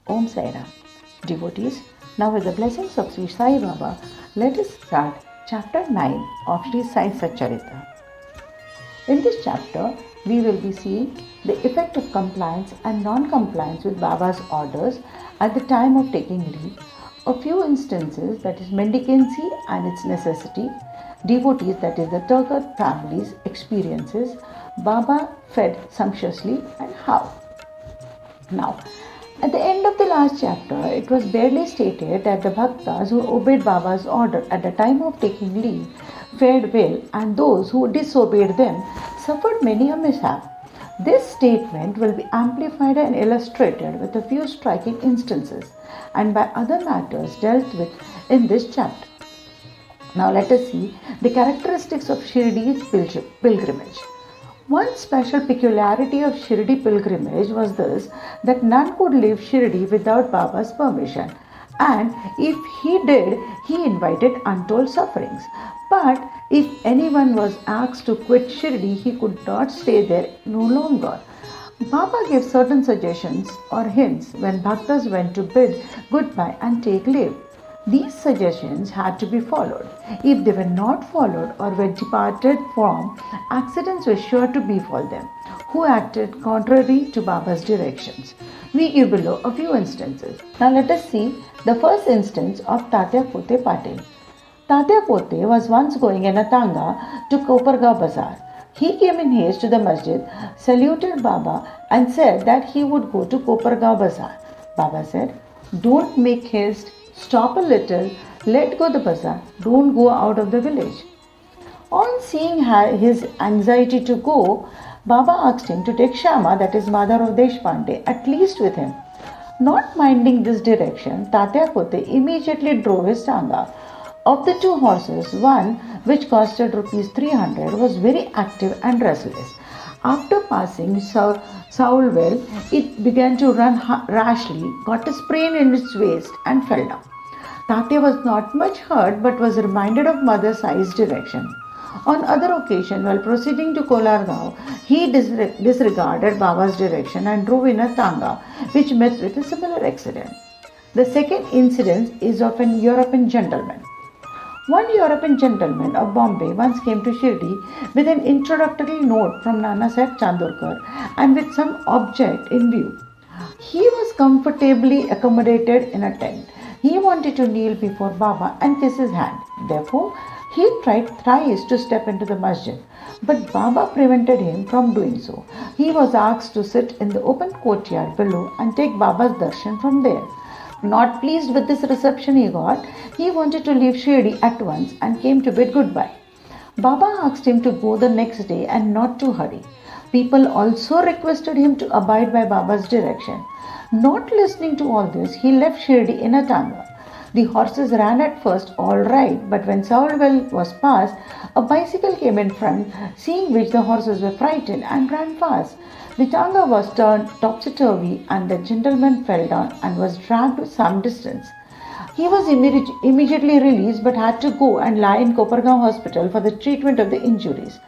Om Sai Ram. Devotees, now with the blessings of Sri Sai Baba, let us start Chapter 9 of Sri Sai Satcharita. In this chapter, we will be seeing the effect of compliance and non-compliance with Baba's orders at the time of taking leave, a few instances, that is mendicancy and its necessity, devotees, that is the Tarkhad family's experiences, Baba fed sumptuously and how. Now, at the end of the last chapter, it was barely stated that the bhaktas who obeyed Baba's order at the time of taking leave fared well, and those who disobeyed them suffered many a mishap. This statement will be amplified and illustrated with a few striking instances and by other matters dealt with in this chapter. Now let us see the characteristics of Shirdi's pilgrimage. One special peculiarity of Shirdi pilgrimage was this, that none could leave Shirdi without Baba's permission, and if he did, he invited untold sufferings. But if anyone was asked to quit Shirdi, he could not stay there no longer. Baba gave certain suggestions or hints when bhaktas went to bid goodbye and take leave. These suggestions had to be followed. If they were not followed or were departed from, accidents were sure to befall them who acted contrary to Baba's directions. We give below a few instances. Now let us see the first instance of Tatya Pote Patil. Tatya Pote was once going in a tanga to Kopargaon Bazaar. He came in haste to the masjid, saluted Baba and said that he would go to Kopargaon Bazaar. Baba said, "Don't make haste. Stop a little, let go the bazaar, don't go out of the village." On seeing his anxiety to go, Baba asked him to take Shama, that is mother of Deshpande, at least with him. Not minding this direction, Tatya Pote immediately drove his tanga. Of the two horses, one, which costed rupees 300, was very active and restless. After passing Saulwell, it began to run rashly, got a sprain in its waist and fell down. Tatya was not much hurt but was reminded of Mother Sai's direction. On other occasion, while proceeding to Kolargaon, he disregarded Baba's direction and drove in a tanga, which met with a similar accident. The second incident is of an European gentleman. One European gentleman of Bombay once came to Shirdi with an introductory note from Nana Sahib Chandorkar and with some object in view. He was comfortably accommodated in a tent. He wanted to kneel before Baba and kiss his hand. Therefore, he tried thrice to step into the masjid, but Baba prevented him from doing so. He was asked to sit in the open courtyard below and take Baba's darshan from there. Not pleased with this reception he got, he wanted to leave Shirdi at once and came to bid goodbye. Baba asked him to go the next day and not to hurry. People also requested him to abide by Baba's direction. Not listening to all this, he left Shirdi in a tanga. The horses ran at first all right, but when Saulwell was passed, a bicycle came in front, seeing which the horses were frightened and ran fast. The tanga was turned topsy-turvy and the gentleman fell down and was dragged some distance. He was immediately released but had to go and lie in Kopargaon hospital for the treatment of the injuries.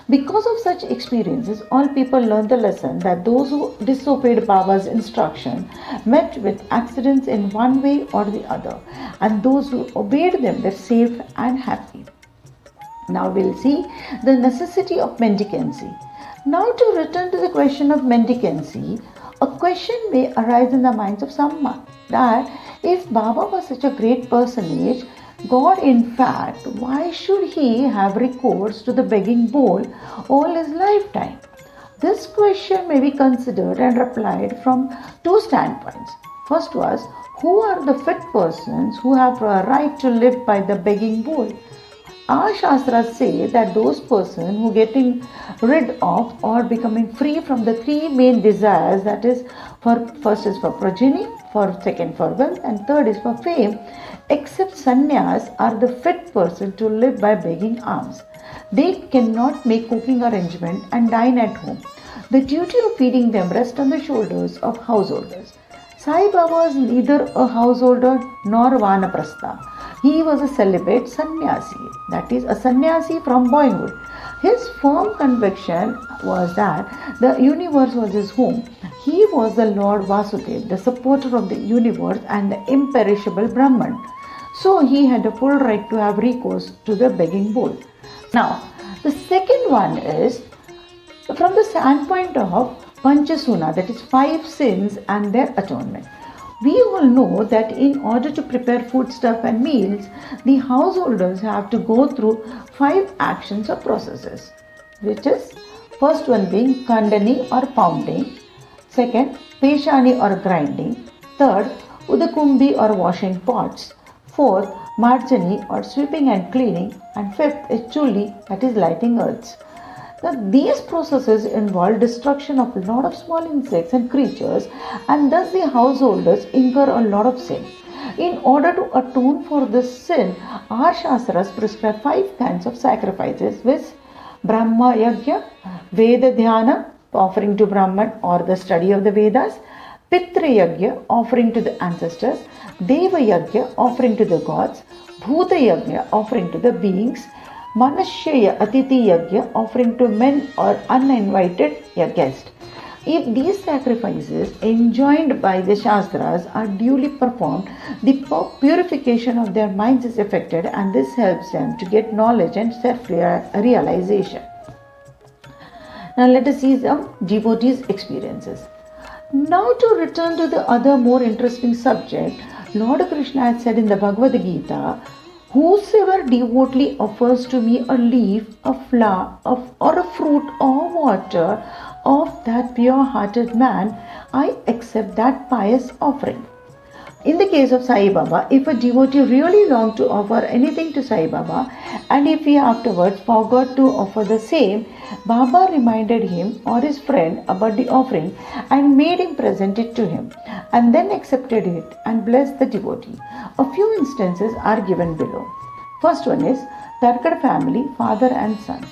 Because of such experiences, all people learned the lesson that those who disobeyed Baba's instruction met with accidents in one way or the other, and those who obeyed them were safe and happy. Now we'll see the necessity of mendicancy. Now to return to the question of mendicancy, a question may arise in the minds of someone that if Baba was such a great personage, God in fact, why should he have recourse to the begging bowl all his lifetime? This question may be considered and replied from two standpoints. First was, who are the fit persons who have a right to live by the begging bowl? Our Shastras say that those persons who getting rid of or becoming free from the three main desires, that is, first is for progeny, second for wealth, and third is for fame, except sannyas, are the fit person to live by begging alms. They cannot make cooking arrangement and dine at home. The duty of feeding them rests on the shoulders of householders. Sai Baba was neither a householder nor vanaprastha. He was a celibate sannyasi, that is, a sannyasi from boyhood. His firm conviction was that the universe was his home. He was the Lord Vasudeva, the supporter of the universe and the imperishable Brahman. So he had a full right to have recourse to the begging bowl. Now, the second one is from the standpoint of Panchasuna, that is 5 sins and their atonement. We all know that in order to prepare foodstuff and meals, the householders have to go through 5 actions or processes, which is first one being kandani or pounding, second peshani or grinding, third udakumbi or washing pots, fourth marjani or sweeping and cleaning, and fifth is chulli, that is lighting earths. Now, these processes involve destruction of a lot of small insects and creatures, and thus the householders incur a lot of sin. In order to atone for this sin, our Shastras prescribe 5 kinds of sacrifices, which Brahma Yajna, Veda Dhyana, offering to Brahman or the study of the Vedas, Pitra Yajna, offering to the ancestors, Deva Yajna, offering to the gods, Bhuta Yajna, offering to the beings, Manashya Atiti Yajna, offering to men or uninvited guests. If these sacrifices enjoined by the Shastras are duly performed, the purification of their minds is effected, and this helps them to get knowledge and self-realization. Now let us see some devotees' experiences. Now to return to the other more interesting subject, Lord Krishna had said in the Bhagavad Gita, "Whosoever devotedly offers to me a leaf, a flower, or a fruit or water of that pure-hearted man, I accept that pious offering." In the case of Sai Baba, if a devotee really longed to offer anything to Sai Baba, and if he afterwards forgot to offer the same, Baba reminded him or his friend about the offering and made him present it to him, and then accepted it and blessed the devotee. A few instances are given below. First one is Tarkhad family, father and son.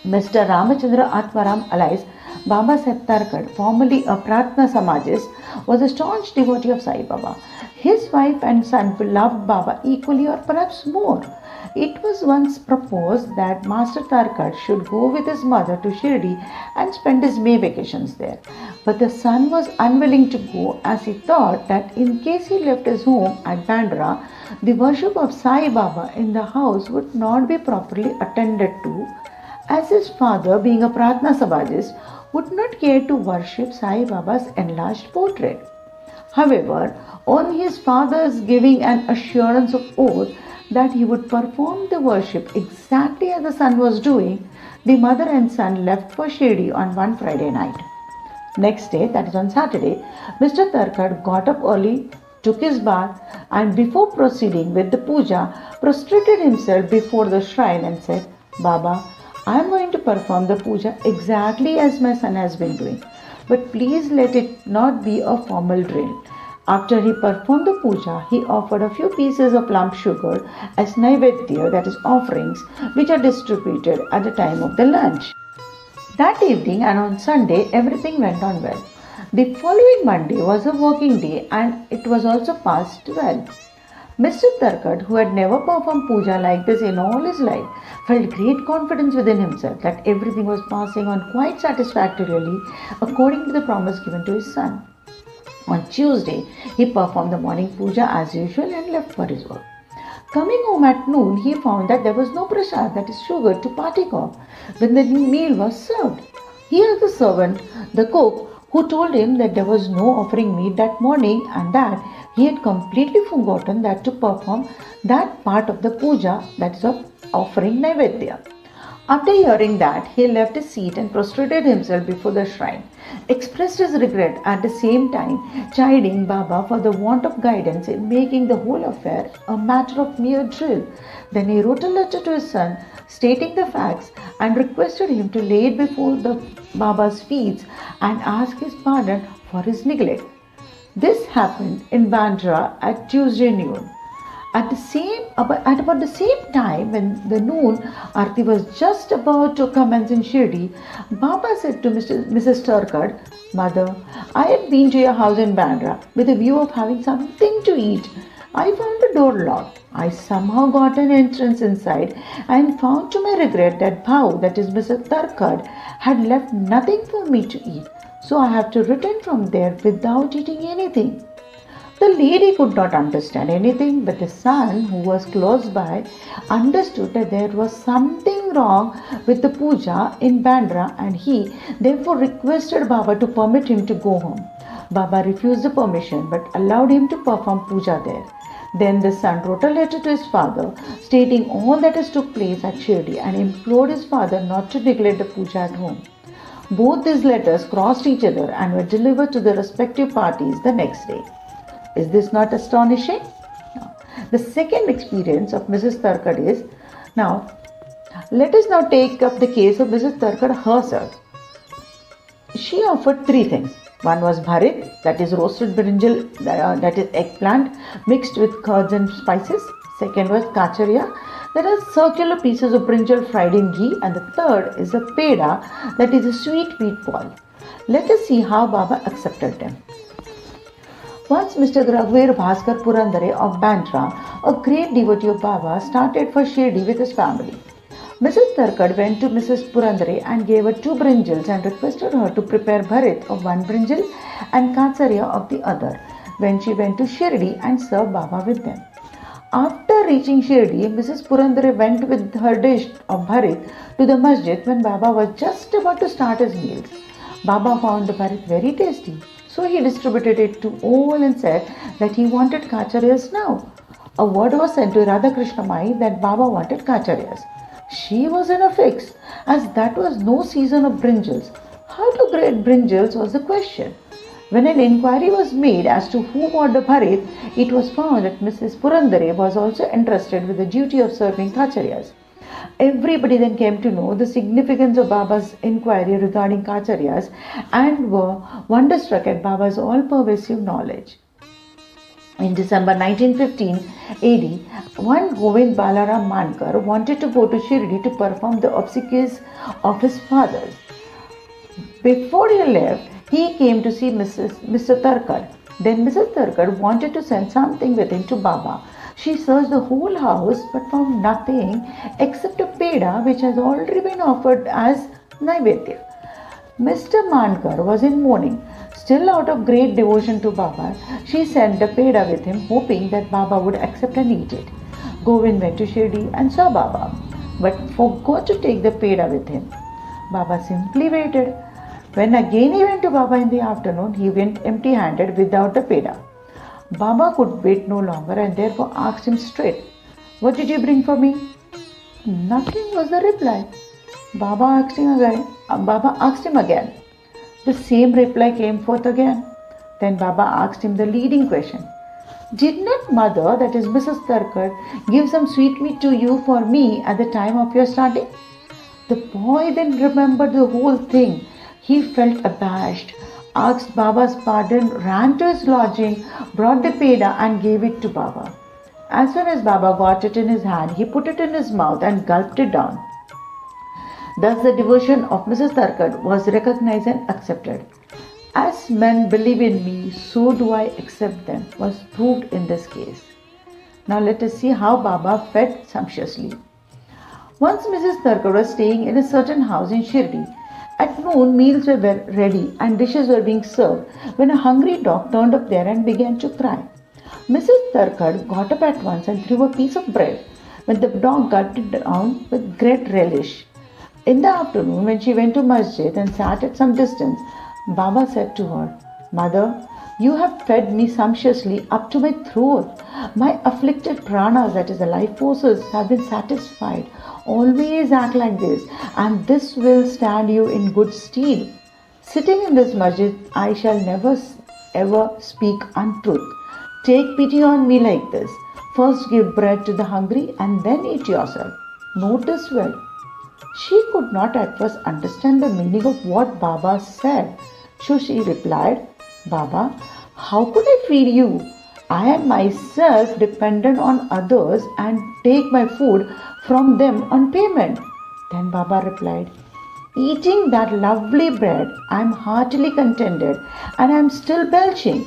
Mr. Ramachandra Atmaram alias Baba Saheb Tarkhad, formerly a Pratna Samajist, was a staunch devotee of Sai Baba. His wife and son loved Baba equally or perhaps more. It was once proposed that Master Tarkhad should go with his mother to Shree and spend his May vacations there. But the son was unwilling to go, as he thought that in case he left his home at Bandra, the worship of Sai Baba in the house would not be properly attended to, as his father, being a Pratna Samajist, would not care to worship Sai Baba's enlarged portrait. However, on his father's giving an assurance of oath that he would perform the worship exactly as the son was doing, the mother and son left for Shirdi on one Friday night. Next day, that is on Saturday, Mr. Tarkhad got up early, took his bath, and before proceeding with the puja, prostrated himself before the shrine and said, "Baba, I am going to perform the puja exactly as my son has been doing, but please let it not be a formal drill." After he performed the puja, he offered a few pieces of lump sugar as naivedya, that is offerings, which are distributed at the time of the lunch. That evening and on Sunday, everything went on well. The following Monday was a working day, and it was also passed well. Mr. Tarkhad, who had never performed puja like this in all his life, felt great confidence within himself that everything was passing on quite satisfactorily according to the promise given to his son. On Tuesday, he performed the morning puja as usual and left for his work. Coming home at noon, he found that there was no prasad, that is sugar, to partake of when the meal was served. He asked the servant, the cook, who told him that there was no offering meat that morning and that he had completely forgotten that to perform that part of the puja, that is of offering naivedya. After hearing that, he left his seat and prostrated himself before the shrine, expressed his regret at the same time, chiding Baba for the want of guidance in making the whole affair a matter of mere drill. Then he wrote a letter to his son stating the facts and requested him to lay it before the Baba's feet and ask his pardon for his neglect. This happened in Bandra at Tuesday noon. At about the same time, when the noon Aarti was just about to commence in Shirdi, Baba said to Mrs. Tarkhad, "Mother, I had been to your house in Bandra with a view of having something to eat. I found the door locked. I somehow got an entrance inside and found to my regret that Bhau, that is Mr. Tarkhad, had left nothing for me to eat. So I have to return from there without eating anything. The lady could not understand anything, but the son, who was close by, understood that there was something wrong with the puja in Bandra, and he therefore requested Baba to permit him to go home. Baba refused the permission but allowed him to perform puja there. Then the son wrote a letter to his father stating all that has took place at Shree and implored his father not to neglect the puja at home. Both these letters crossed each other and were delivered to the respective parties the next day. Is this not astonishing? No. The second experience of Mrs. Tarkhad is, now let us now take up the case of Mrs. Tarkhad herself. She offered three things. One was bharit, that is roasted brinjal, that is eggplant mixed with curds and spices. Second was kacharia, that are circular pieces of brinjal fried in ghee. And the third is a peda, that is a sweet wheat ball. Let us see how Baba accepted them. Once Mr. Raghuveer Bhaskar Purandare of Bandra, a great devotee of Baba, started for Shirdi with his family. Mrs. Tarkhad went to Mrs. Purandare and gave her 2 brinjals and requested her to prepare bharit of 1 brinjal and kacharia of the other when she went to Shirdi and served Baba with them. After reaching Shirdi, Mrs. Purandare went with her dish of bharit to the masjid when Baba was just about to start his meals. Baba found the bharit very tasty, so he distributed it to all and said that he wanted kachariyas now. A word was sent to Radhakrishna Mai that Baba wanted kachariyas. She was in a fix, as that was no season of brinjals. How to grade brinjals was the question. When an inquiry was made as to who bought the bharit, it was found that Mrs. Purandare was also entrusted with the duty of serving kachariyas. Everybody then came to know the significance of Baba's inquiry regarding kachariyas and were wonderstruck at Baba's all-pervasive knowledge. In December 1915 AD, one Govind Balaram Mankar wanted to go to Shirdi to perform the obsequies of his fathers. Before he left, he came to see Mr. Tarkhad. Then Mrs. Tarkhad wanted to send something with him to Baba. She searched the whole house but found nothing except a peda which has already been offered as naivedya. Mr. Mankar was in mourning. Still out of great devotion to Baba, she sent the peda with him, hoping that Baba would accept and eat it. Govind went to Shirdi and saw Baba, but forgot to take the peda with him. Baba simply waited. When again he went to Baba in the afternoon, he went empty-handed without the peda. Baba could wait no longer and therefore asked him straight, "What did you bring for me?" "Nothing," was the reply. Baba asked him again. The same reply came forth again. Then Baba asked him the leading question. "Did not mother, that is Mrs. Tarkhad, give some sweetmeat to you for me at the time of your starting?" The boy then remembered the whole thing. He felt abashed, asked Baba's pardon, ran to his lodging, brought the peda and gave it to Baba. As soon as Baba got it in his hand, he put it in his mouth and gulped it down. Thus the devotion of Mrs. Tarkhad was recognized and accepted. "As men believe in me, so do I accept them," was proved in this case. Now let us see how Baba fed sumptuously. Once Mrs. Tarkhad was staying in a certain house in Shirdi. At noon, meals were ready and dishes were being served when a hungry dog turned up there and began to cry. Mrs. Tarkhad got up at once and threw a piece of bread, when the dog gulped it down with great relish. In the afternoon, when she went to masjid and sat at some distance, Baba said to her, "Mother, you have fed me sumptuously up to my throat. My afflicted pranas, that is the life forces, have been satisfied. Always act like this, and this will stand you in good stead. Sitting in this masjid, I shall never ever speak untruth. Take pity on me like this. First give bread to the hungry and then eat yourself. Notice well." She could not at first understand the meaning of what Baba said. So she replied, "Baba, how could I feed you? I am myself dependent on others and take my food from them on payment." Then Baba replied, "Eating that lovely bread, I am heartily contented and I am still belching.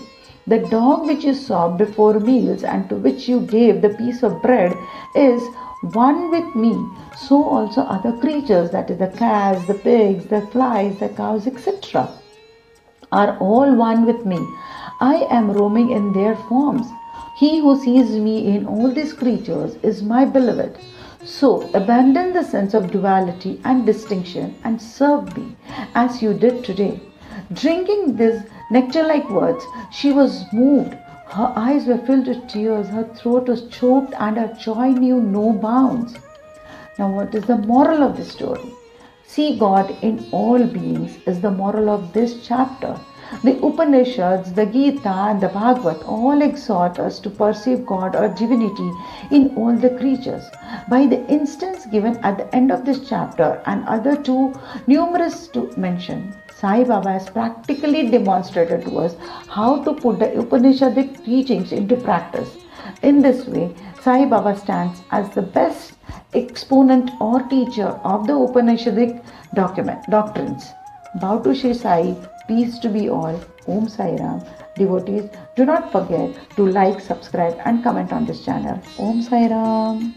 The dog which you saw before meals and to which you gave the piece of bread is one with me. So also other creatures, that is the cats, the pigs, the flies, the cows, etc., are all one with me. I am roaming in their forms. He who sees me in all these creatures is my beloved. So abandon the sense of duality and distinction and serve me as you did today. Drinking these nectar-like words, she was moved. Her eyes were filled with tears, her throat was choked, and her joy knew no bounds. Now, what is the moral of the story? See God in all beings is the moral of this chapter. The Upanishads, the Gita, and the Bhagavad all exhort us to perceive God or divinity in all the creatures. By the instance given at the end of this chapter and other too numerous to mention, Sai Baba has practically demonstrated to us how to put the Upanishadic teachings into practice. In this way, Sai Baba stands as the best exponent or teacher of the Upanishadic doctrines. Bow to Shri Sai, peace to be all. Om Sai Ram. Devotees, do not forget to like, subscribe and comment on this channel. Om Sai Ram.